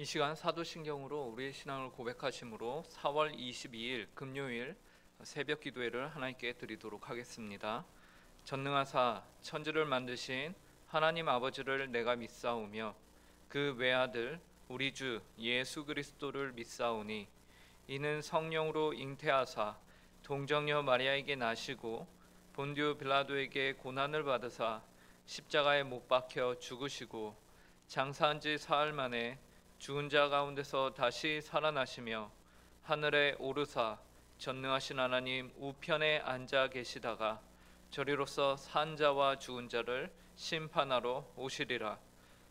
이 시간 사도신경으로 우리의 신앙을 고백하심으로 4월 22일 금요일 새벽 기도회를 하나님께 드리도록 하겠습니다. 전능하사 천지를 만드신 하나님 아버지를 내가 믿사오며 그 외아들 우리 주 예수 그리스도를 믿사오니 이는 성령으로 잉태하사 동정녀 마리아에게 나시고 본디오 빌라도에게 고난을 받으사 십자가에 못 박혀 죽으시고 장사한 지 사흘 만에 죽은 자 가운데서 다시 살아나시며 하늘에 오르사 전능하신 하나님 우편에 앉아 계시다가 저리로서 산 자와 죽은 자를 심판하러 오시리라.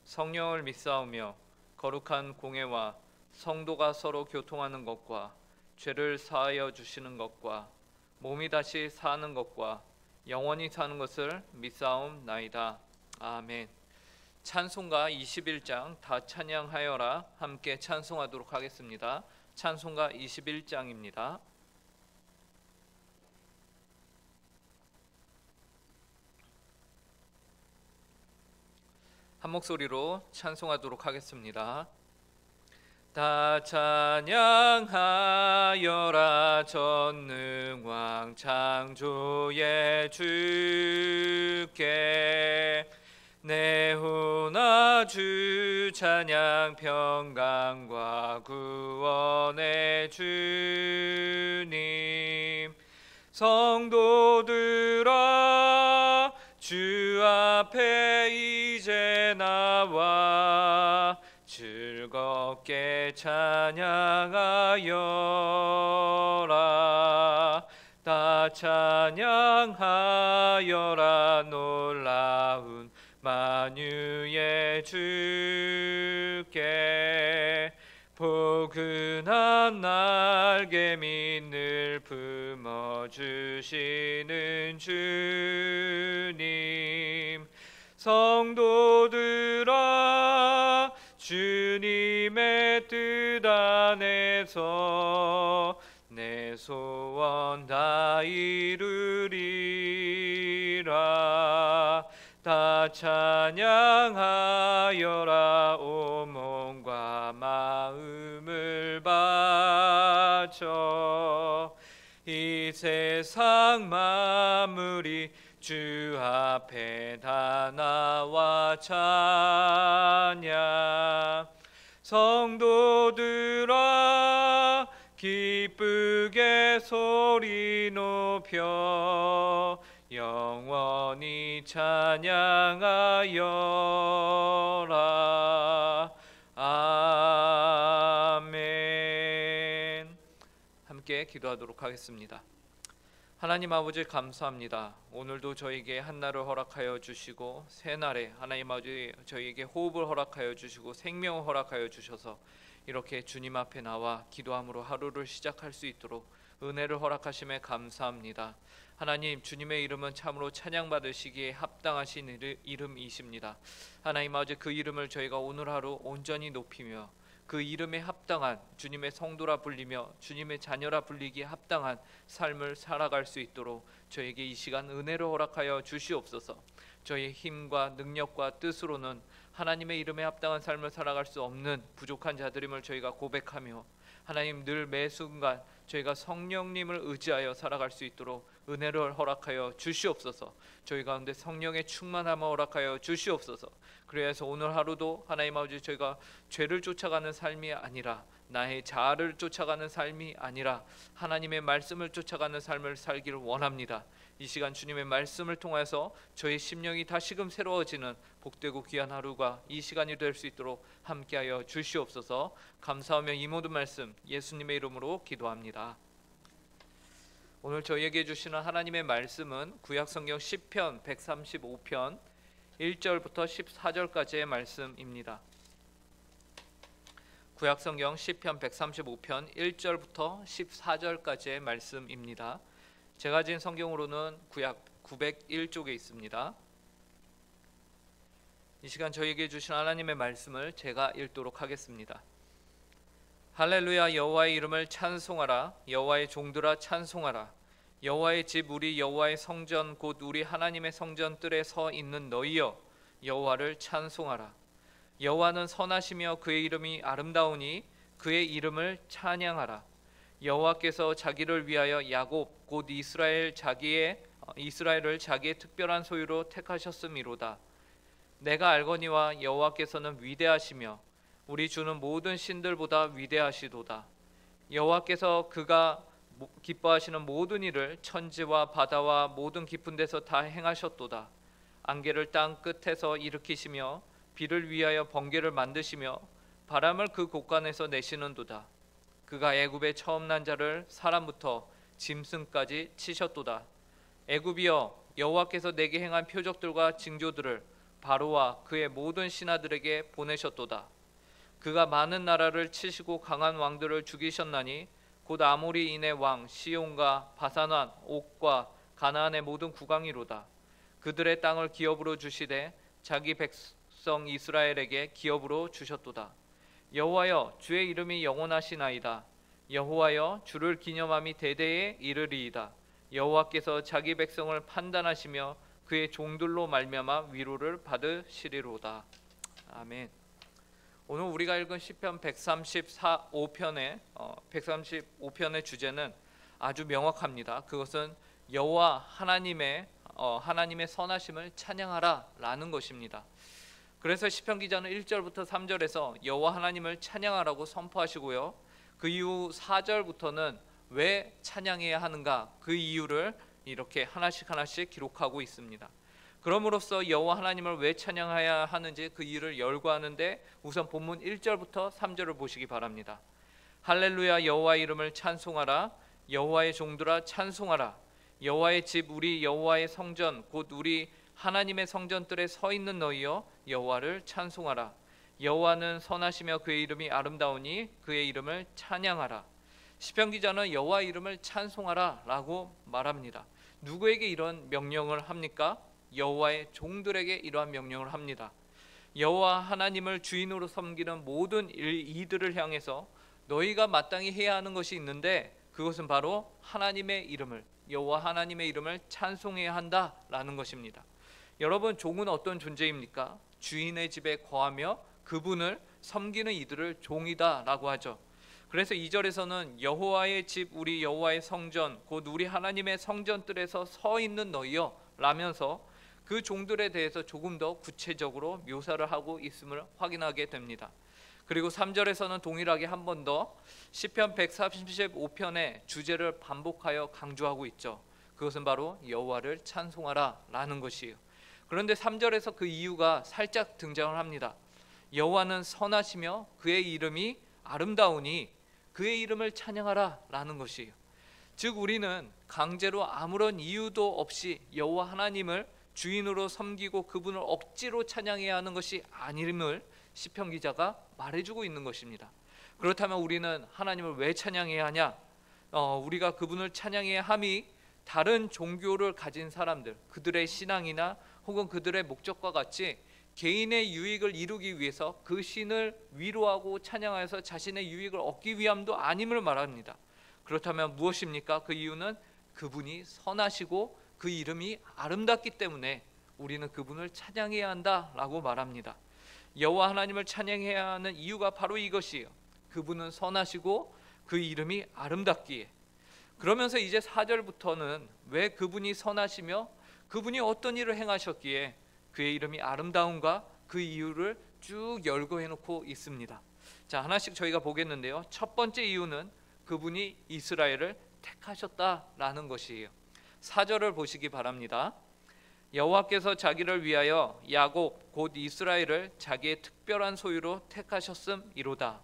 성령을 믿사오며 거룩한 공회와 성도가 서로 교통하는 것과 죄를 사하여 주시는 것과 몸이 다시 사는 것과 영원히 사는 것을 믿사옵나이다. 아멘. 찬송가 21장 다 찬양하여라 함께 찬송하도록 하겠습니다. 찬송가 21장입니다. 한 목소리로 찬송하도록 하겠습니다. 다 찬양하여라 전능왕 창조의 주께 내훈아 주 찬양 평강과 구원의 주님 성도들아 주 앞에 이제 나와 즐겁게 찬양하여라 다 찬양하여라 놀라운 만유의 주께 포근한 날개 밑을 품어주시는 주님 성도들아 주님의 뜻 안에서 내 소원 다 이루리라 다 찬양하여라 온 몸과 마음을 바쳐 이 세상 만물이 주 앞에 다 나와 찬양 성도들아 기쁘게 소리 높여 영원히 찬양하여라. 아멘. 함께 기도하도록 하겠습니다. 하나님 아버지 감사합니다. 오늘도 저에게 한날을 허락하여 주시고 새날에 하나님 아버지 저희에게 호흡을 허락하여 주시고 생명을 허락하여 주셔서 이렇게 주님 앞에 나와 기도함으로 하루를 시작할 수 있도록 은혜를 허락하심에 감사합니다. 하나님 주님의 이름은 참으로 찬양받으시기에 합당하신 이름이십니다. 하나님 아버지 그 이름을 저희가 오늘 하루 온전히 높이며 그 이름에 합당한 주님의 성도라 불리며 주님의 자녀라 불리기에 합당한 삶을 살아갈 수 있도록 저에게 이 시간 은혜를 허락하여 주시옵소서. 저희의 힘과 능력과 뜻으로는 하나님의 이름에 합당한 삶을 살아갈 수 없는 부족한 자들임을 저희가 고백하며 하나님 늘 매 순간 저희가 성령님을 의지하여 살아갈 수 있도록 은혜를 허락하여 주시옵소서. 저희 가운데 성령의 충만함을 허락하여 주시옵소서. 그래서 오늘 하루도 하나님 아버지 저희가 죄를 쫓아가는 삶이 아니라 나의 자아를 쫓아가는 삶이 아니라 하나님의 말씀을 쫓아가는 삶을 살기를 원합니다. 이 시간 주님의 말씀을 통해서 저의 심령이 다시금 새로워지는 복되고 귀한 하루가 이 시간이 될 수 있도록 함께하여 주시옵소서. 감사하며 이 모든 말씀 예수님의 이름으로 기도합니다. 오늘 저희에게 주시는 하나님의 말씀은 구약성경 시편 135편 1절부터 14절까지의 말씀입니다. 구약성경 시편 135편 1절부터 14절까지의 말씀입니다. 제가 가진 성경으로는 구약 901쪽에 있습니다. 이 시간 저희에게 주신 하나님의 말씀을 제가 읽도록 하겠습니다. 할렐루야. 여호와의 이름을 찬송하라. 여호와의 종들아 찬송하라. 여호와의 집 우리 여호와의 성전 곧 우리 하나님의 성전 뜰에 서 있는 너희여 여호와를 찬송하라. 여호와는 선하시며 그의 이름이 아름다우니 그의 이름을 찬양하라. 여호와께서 자기를 위하여 야곱 곧 이스라엘을 자기의 특별한 소유로 택하셨음이로다. 내가 알거니와 여호와께서는 위대하시며 우리 주는 모든 신들보다 위대하시도다. 여호와께서 그가 기뻐하시는 모든 일을 천지와 바다와 모든 깊은 데서 다 행하셨도다. 안개를 땅 끝에서 일으키시며 비를 위하여 번개를 만드시며 바람을 그 곳간에서 내시는도다. 그가 애굽의 처음 난 자를 사람부터 짐승까지 치셨도다. 애굽이여, 여호와께서 내게 행한 표적들과 징조들을 바로와 그의 모든 신하들에게 보내셨도다. 그가 많은 나라를 치시고 강한 왕들을 죽이셨나니 곧 아모리인의 왕 시온과 바산왕 옥과 가나안의 모든 국왕이로다. 그들의 땅을 기업으로 주시되 자기 백성 이스라엘에게 기업으로 주셨도다. 여호와여, 주의 이름이 영원하시나이다. 여호와여, 주를 기념함이 대대에 이르리이다. 여호와께서 자기 백성을 판단하시며 그의 종들로 말미암아 위로를 받으시리로다. 아멘. 오늘 우리가 읽은 시편 135편의 주제는 아주 명확합니다. 그것은 여호와 하나님의 선하심을 찬양하라라는 것입니다. 그래서 시편 기자는 1절부터 3절에서 여호와 하나님을 찬양하라고 선포하시고요. 그 이후 4절부터는 왜 찬양해야 하는가, 그 이유를 이렇게 하나씩 기록하고 있습니다. 그럼으로써 여호와 하나님을 왜 찬양해야 하는지 그 이유를 열거하는데 우선 본문 1절부터 3절을 보시기 바랍니다. 할렐루야, 여호와의 이름을 찬송하라. 여호와의 종들아 찬송하라. 여호와의 집, 우리 여호와의 성전 곧 우리 하나님의 성전들에 서 있는 너희여 여호와를 찬송하라. 여호와는 선하시며 그의 이름이 아름다우니 그의 이름을 찬양하라. 시편 기자는 여호와의 이름을 찬송하라 라고 말합니다. 누구에게 이런 명령을 합니까? 여호와의 종들에게 이러한 명령을 합니다. 여호와 하나님을 주인으로 섬기는 모든 이들을 향해서 너희가 마땅히 해야 하는 것이 있는데 그것은 바로 여호와 하나님의 이름을 찬송해야 한다라는 것입니다. 여러분, 종은 어떤 존재입니까? 주인의 집에 거하며 그분을 섬기는 이들을 종이다라고 하죠. 그래서 2절에서는 여호와의 집, 우리 여호와의 성전 곧 우리 하나님의 성전들에서 서 있는 너희여 라면서 그 종들에 대해서 조금 더 구체적으로 묘사를 하고 있음을 확인하게 됩니다. 그리고 3절에서는 동일하게 한 번 더 시편 135편의 주제를 반복하여 강조하고 있죠. 그것은 바로 여호와를 찬송하라 라는 것이에요. 그런데 3절에서 그 이유가 살짝 등장을 합니다. 여호와는 선하시며 그의 이름이 아름다우니 그의 이름을 찬양하라 라는 것이에요. 즉 우리는 강제로 아무런 이유도 없이 여호와 하나님을 주인으로 섬기고 그분을 억지로 찬양해야 하는 것이 아님을 시편 기자가 말해주고 있는 것입니다. 그렇다면 우리는 하나님을 왜 찬양해야 하냐? 우리가 그분을 찬양해야 함이 다른 종교를 가진 사람들, 그들의 신앙이나 혹은 그들의 목적과 같이 개인의 유익을 이루기 위해서 그 신을 위로하고 찬양하여서 자신의 유익을 얻기 위함도 아님을 말합니다. 그렇다면 무엇입니까? 그 이유는 그분이 선하시고 그 이름이 아름답기 때문에 우리는 그분을 찬양해야 한다라고 말합니다. 여호와 하나님을 찬양해야 하는 이유가 바로 이것이에요. 그분은 선하시고 그 이름이 아름답기에. 그러면서 이제 4절부터는 왜 그분이 선하시며 그분이 어떤 일을 행하셨기에 그의 이름이 아름다운가, 그 이유를 쭉 열거해 놓고 있습니다. 자, 하나씩 저희가 보겠는데요. 첫 번째 이유는 그분이 이스라엘을 택하셨다라는 것이에요. 4절을 보시기 바랍니다. 여호와께서 자기를 위하여 야곱 곧 이스라엘을 자기의 특별한 소유로 택하셨음이로다.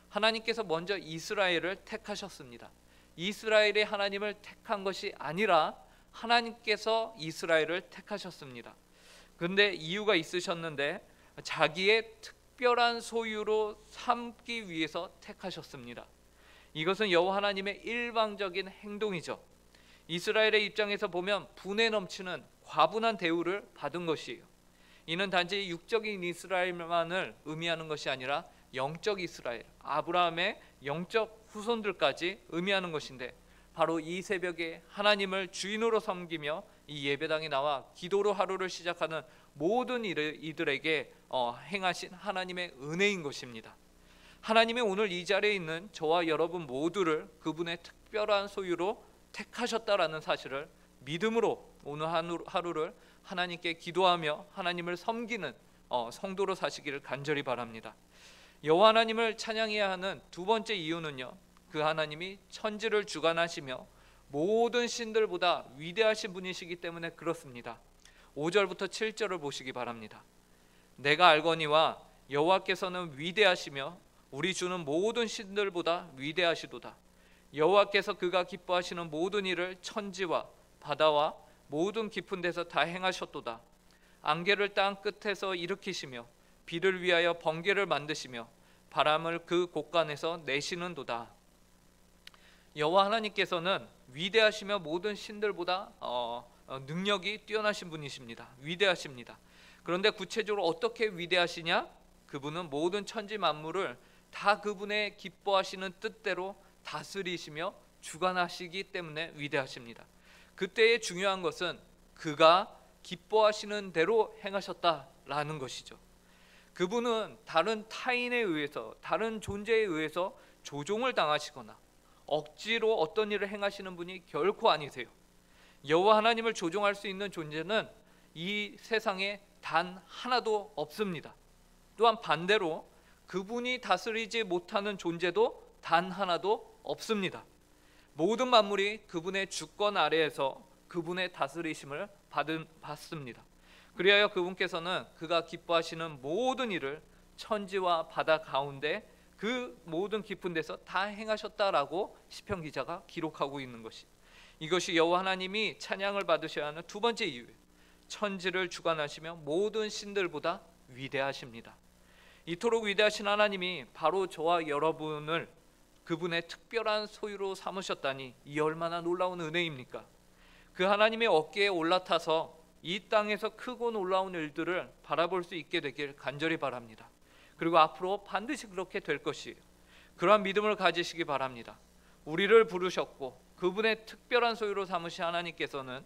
하나님께서 먼저 이스라엘을 택하셨습니다. 이스라엘이 하나님을 택한 것이 아니라 하나님께서 이스라엘을 택하셨습니다. 그런데 이유가 있으셨는데 자기의 특별한 소유로 삼기 위해서 택하셨습니다. 이것은 여호와 하나님의 일방적인 행동이죠. 이스라엘의 입장에서 보면 분에 넘치는 과분한 대우를 받은 것이에요. 이는 단지 육적인 이스라엘만을 의미하는 것이 아니라 영적 이스라엘, 아브라함의 영적 후손들까지 의미하는 것인데, 바로 이 새벽에 하나님을 주인으로 섬기며 이 예배당에 나와 기도로 하루를 시작하는 모든 이들에게 행하신 하나님의 은혜인 것입니다. 하나님이 오늘 이 자리에 있는 저와 여러분 모두를 그분의 특별한 소유로 택하셨다라는 사실을 믿음으로 오늘 하루를 하나님께 기도하며 하나님을 섬기는 성도로 사시기를 간절히 바랍니다. 여호와 하나님을 찬양해야 하는 두 번째 이유는요, 그 하나님이 천지를 주관하시며 모든 신들보다 위대하신 분이시기 때문에 그렇습니다. 5절부터 7절을 보시기 바랍니다. 내가 알거니와 여호와께서는 위대하시며 우리 주는 모든 신들보다 위대하시도다. 여호와께서 그가 기뻐하시는 모든 일을 천지와 바다와 모든 깊은 데서 다 행하셨도다. 안개를 땅 끝에서 일으키시며 비를 위하여 번개를 만드시며 바람을 그 곳간에서 내시는도다. 여호와 하나님께서는 위대하시며 모든 신들보다 능력이 뛰어나신 분이십니다. 위대하십니다. 그런데 구체적으로 어떻게 위대하시냐? 그분은 모든 천지 만물을 다 그분의 기뻐하시는 뜻대로 다스리시며 주관하시기 때문에 위대하십니다. 그때의 중요한 것은 그가 기뻐하시는 대로 행하셨다라는 것이죠. 그분은 다른 타인에 의해서, 다른 존재에 의해서 조종을 당하시거나 억지로 어떤 일을 행하시는 분이 결코 아니세요. 여호와 하나님을 조종할 수 있는 존재는 이 세상에 단 하나도 없습니다. 또한 반대로 그분이 다스리지 못하는 존재도 단 하나도 없습니다. 모든 만물이 그분의 주권 아래에서 그분의 다스리심을 받습니다. 그리하여 그분께서는 그가 기뻐하시는 모든 일을 천지와 바다 가운데 그 모든 깊은 데서 다 행하셨다라고 시편 기자가 기록하고 있는 것이, 이것이 여호와 하나님이 찬양을 받으셔야 하는 두 번째 이유예요. 천지를 주관하시며 모든 신들보다 위대하십니다. 이토록 위대하신 하나님이 바로 저와 여러분을 그분의 특별한 소유로 삼으셨다니 이 얼마나 놀라운 은혜입니까? 그 하나님의 어깨에 올라타서 이 땅에서 크고 놀라운 일들을 바라볼 수 있게 되길 간절히 바랍니다. 그리고 앞으로 반드시 그렇게 될 것이에요. 그러한 믿음을 가지시기 바랍니다. 우리를 부르셨고 그분의 특별한 소유로 삼으신 하나님께서는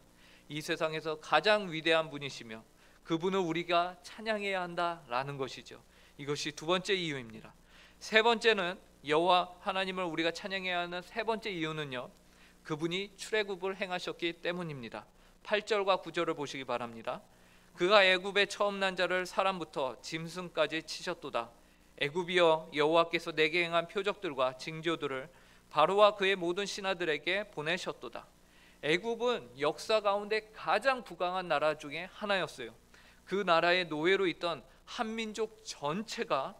이 세상에서 가장 위대한 분이시며 그분을 우리가 찬양해야 한다라는 것이죠. 이것이 두 번째 이유입니다. 세 번째는, 여호와 하나님을 우리가 찬양해야 하는 세 번째 이유는요, 그분이 출애굽을 행하셨기 때문입니다. 8절과 9절을 보시기 바랍니다. 그가 애굽의 처음 난 자를 사람부터 짐승까지 치셨도다. 애굽이여, 여호와께서 내게 행한 표적들과 징조들을 바로와 그의 모든 신하들에게 보내셨도다. 애굽은 역사 가운데 가장 부강한 나라 중에 하나였어요. 그 나라의 노예로 있던 한민족 전체가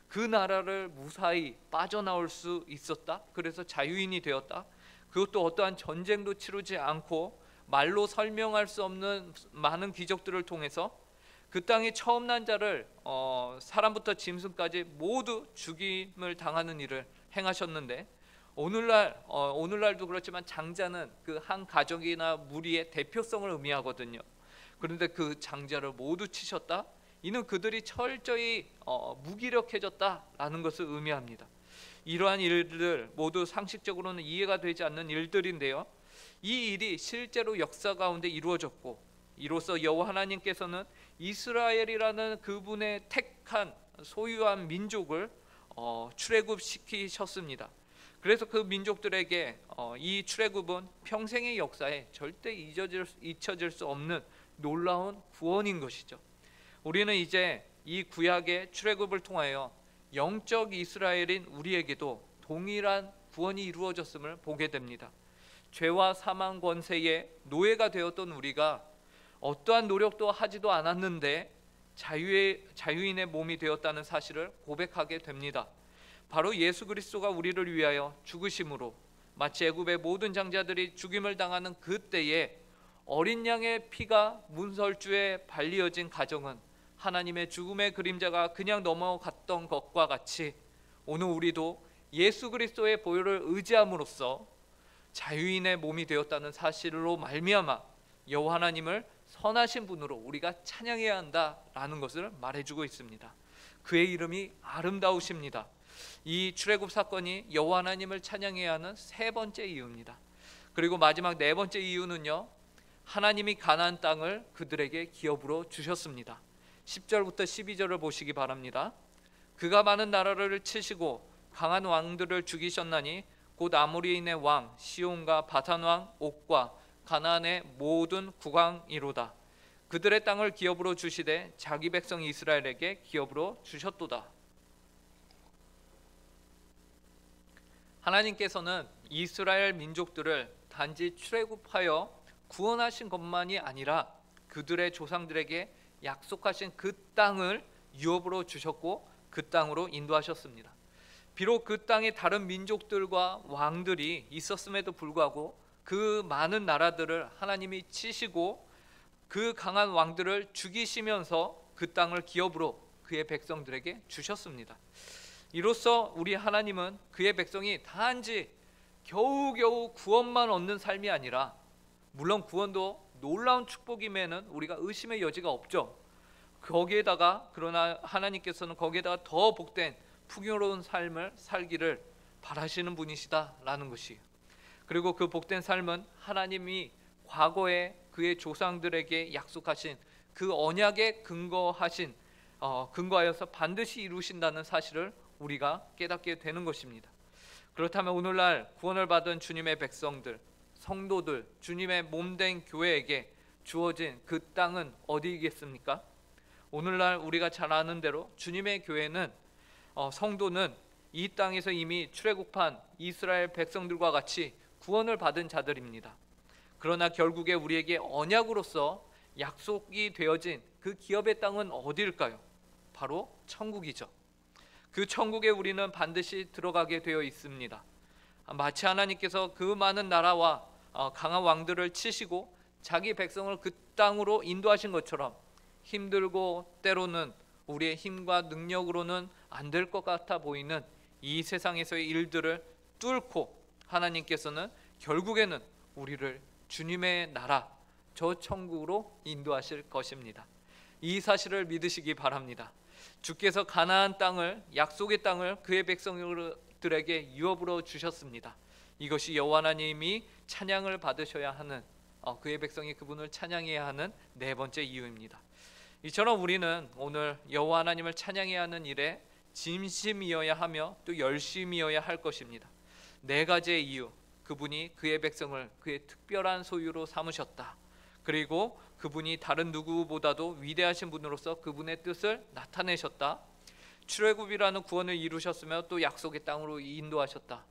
그 나라를 무사히 빠져나올 수 있었다. 그래서 자유인이 되었다. 그것도 어떠한 전쟁도 치르지 않고 말로 설명할 수 없는 많은 기적들을 통해서 그 땅에 처음 난 자를 사람부터 짐승까지 모두 죽임을 당하는 일을 행하셨는데, 오늘날도 그렇지만 장자는 그 한 가족이나 무리의 대표성을 의미하거든요. 그런데 그 장자를 모두 치셨다. 이는 그들이 철저히 무기력해졌다라는 것을 의미합니다. 이러한 일들 모두 상식적으로는 이해가 되지 않는 일들인데요, 이 일이 실제로 역사 가운데 이루어졌고, 이로써 여호와 하나님께서는 이스라엘이라는 그분의 택한 소유한 민족을 출애굽시키셨습니다. 그래서 그 민족들에게 이 출애굽은 평생의 역사에 절대 잊혀질 수 없는 놀라운 구원인 것이죠. 우리는 이제 이 구약의 출애굽을 통하여 영적 이스라엘인 우리에게도 동일한 구원이 이루어졌음을 보게 됩니다. 죄와 사망 권세의 노예가 되었던 우리가 어떠한 노력도 하지도 않았는데 자유인의 몸이 되었다는 사실을 고백하게 됩니다. 바로 예수 그리스도가 우리를 위하여 죽으심으로, 마치 애굽의 모든 장자들이 죽임을 당하는 그때에 어린 양의 피가 문설주에 발리어진 가정은 하나님의 죽음의 그림자가 그냥 넘어갔던 것과 같이 오늘 우리도 예수 그리스도의 보혈을 의지함으로써 자유인의 몸이 되었다는 사실로 말미암아 여호와 하나님을 선하신 분으로 우리가 찬양해야 한다라는 것을 말해주고 있습니다. 그의 이름이 아름다우십니다. 이 출애굽 사건이 여호와 하나님을 찬양해야 하는 세 번째 이유입니다. 그리고 마지막 네 번째 이유는요, 하나님이 가나안 땅을 그들에게 기업으로 주셨습니다. 10절부터 12절을 보시기 바랍니다. 그가 많은 나라를 치시고 강한 왕들을 죽이셨나니 곧 아모리인의 왕 시온과 바산 왕 옥과 가나안의 모든 국왕이로다. 그들의 땅을 기업으로 주시되 자기 백성 이스라엘에게 기업으로 주셨도다. 하나님께서는 이스라엘 민족들을 단지 출애굽하여 구원하신 것만이 아니라 그들의 조상들에게 약속하신 그 땅을 유업으로 주셨고 그 땅으로 인도하셨습니다. 비록 그 땅에 다른 민족들과 왕들이 있었음에도 불구하고 그 많은 나라들을 하나님이 치시고 그 강한 왕들을 죽이시면서 그 땅을 기업으로 그의 백성들에게 주셨습니다. 이로써 우리 하나님은 그의 백성이 단지 겨우겨우 구원만 얻는 삶이 아니라, 물론 구원도 놀라운 축복임에는 우리가 의심의 여지가 없죠. 거기에다가 그러나 하나님께서는 거기에다가 더 복된 풍요로운 삶을 살기를 바라시는 분이시다라는 것이에요. 그리고 그 복된 삶은 하나님이 과거에 그의 조상들에게 약속하신 그 언약에 근거하여서 반드시 이루신다는 사실을 우리가 깨닫게 되는 것입니다. 그렇다면 오늘날 구원을 받은 주님의 백성들, 성도들, 주님의 몸된 교회에게 주어진 그 땅은 어디이겠습니까? 오늘날 우리가 잘 아는 대로 주님의 교회는 성도는 이 땅에서 이미 출애굽한 이스라엘 백성들과 같이 구원을 받은 자들입니다. 그러나 결국에 우리에게 언약으로서 약속이 되어진 그 기업의 땅은 어디일까요? 바로 천국이죠. 그 천국에 우리는 반드시 들어가게 되어 있습니다. 마치 하나님께서 그 많은 나라와 강한 왕들을 치시고 자기 백성을 그 땅으로 인도하신 것처럼 힘들고 때로는 우리의 힘과 능력으로는 안 될 것 같아 보이는 이 세상에서의 일들을 뚫고 하나님께서는 결국에는 우리를 주님의 나라, 저 천국으로 인도하실 것입니다. 이 사실을 믿으시기 바랍니다. 주께서 가나안 땅을, 약속의 땅을 그의 백성들에게 유업으로 주셨습니다. 이것이 여호와 하나님이 찬양을 받으셔야 하는, 그의 백성이 그분을 찬양해야 하는 네 번째 이유입니다. 이처럼 우리는 오늘 여호와 하나님을 찬양해야 하는 일에 진심이어야 하며 또 열심이어야 할 것입니다. 네 가지의 이유, 그분이 그의 백성을 그의 특별한 소유로 삼으셨다. 그리고 그분이 다른 누구보다도 위대하신 분으로서 그분의 뜻을 나타내셨다. 출애굽이라는 구원을 이루셨으며 또 약속의 땅으로 인도하셨다.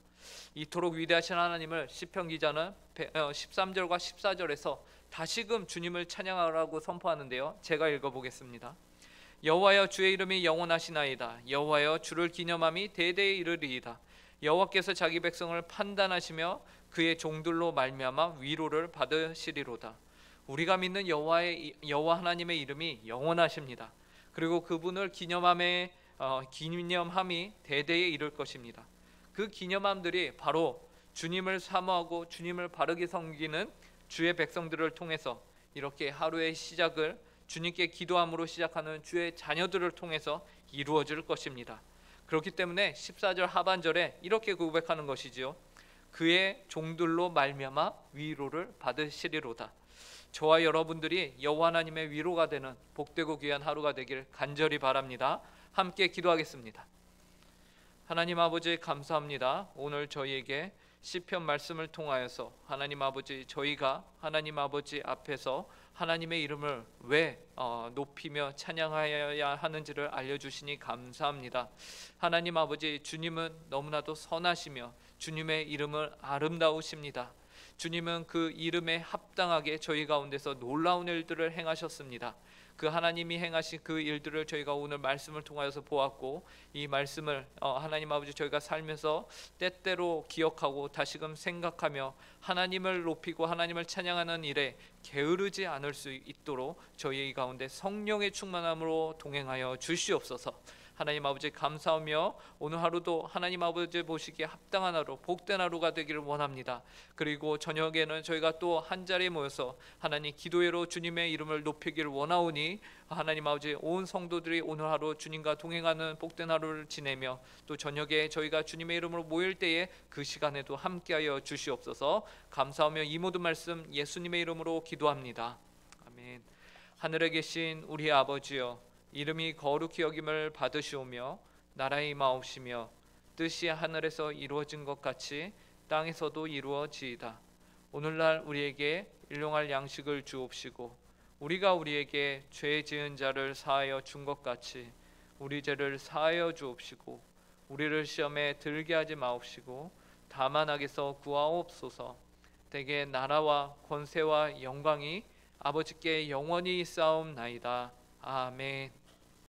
이토록 위대하신 하나님을 시편 기자는 13절과 14절에서 다시금 주님을 찬양하라고 선포하는데요. 제가 읽어보겠습니다. 여호와여, 주의 이름이 영원하시나이다. 여호와여, 주를 기념함이 대대에 이르리이다. 여호와께서 자기 백성을 판단하시며 그의 종들로 말미암아 위로를 받으시리로다. 우리가 믿는 여호와 하나님의 이름이 영원하십니다. 그리고 그분을 기념함이 대대에 이를 것입니다. 그 기념함들이 바로 주님을 사모하고 주님을 바르게 섬기는 주의 백성들을 통해서 이렇게 하루의 시작을 주님께 기도함으로 시작하는 주의 자녀들을 통해서 이루어질 것입니다. 그렇기 때문에 14절 하반절에 이렇게 고백하는 것이지요. 그의 종들로 말미암아 위로를 받으시리로다. 저와 여러분들이 여호와 하나님의 위로가 되는 복되고 귀한 하루가 되길 간절히 바랍니다. 함께 기도하겠습니다. 하나님 아버지, 감사합니다. 오늘 저희에게 시편 말씀을 통하여서 하나님 아버지, 저희가 하나님 아버지 앞에서 하나님의 이름을 왜 높이며 찬양하여야 하는지를 알려주시니 감사합니다. 하나님 아버지, 주님은 너무나도 선하시며 주님의 이름은 아름다우십니다. 주님은 그 이름에 합당하게 저희 가운데서 놀라운 일들을 행하셨습니다. 그 하나님이 행하신 그 일들을 저희가 오늘 말씀을 통하여서 보았고, 이 말씀을 하나님 아버지 저희가 살면서 때때로 기억하고 다시금 생각하며 하나님을 높이고 하나님을 찬양하는 일에 게으르지 않을 수 있도록 저희 가운데 성령의 충만함으로 동행하여 주시옵소서. 하나님 아버지 감사하며 오늘 하루도 하나님 아버지 보시기에 합당한 하루, 복된 하루가 되기를 원합니다. 그리고 저녁에는 저희가 또 한 자리에 모여서 하나님 기도회로 주님의 이름을 높이기를 원하오니 하나님 아버지 온 성도들이 오늘 하루 주님과 동행하는 복된 하루를 지내며 또 저녁에 저희가 주님의 이름으로 모일 때에 그 시간에도 함께하여 주시옵소서. 감사하며 이 모든 말씀 예수님의 이름으로 기도합니다. 아멘. 하늘에 계신 우리 아버지여, 이름이 거룩히 여김을 받으시오며 나라의 임하옵시며 뜻이 하늘에서 이루어진 것 같이 땅에서도 이루어지이다. 오늘날 우리에게 일용할 양식을 주옵시고 우리가 우리에게 죄 지은 자를 사하여 준 것 같이 우리 죄를 사하여 주옵시고 우리를 시험에 들게 하지 마옵시고 다만 악에서 구하옵소서. 대개 나라와 권세와 영광이 아버지께 영원히 쌓옵나이다. 아멘.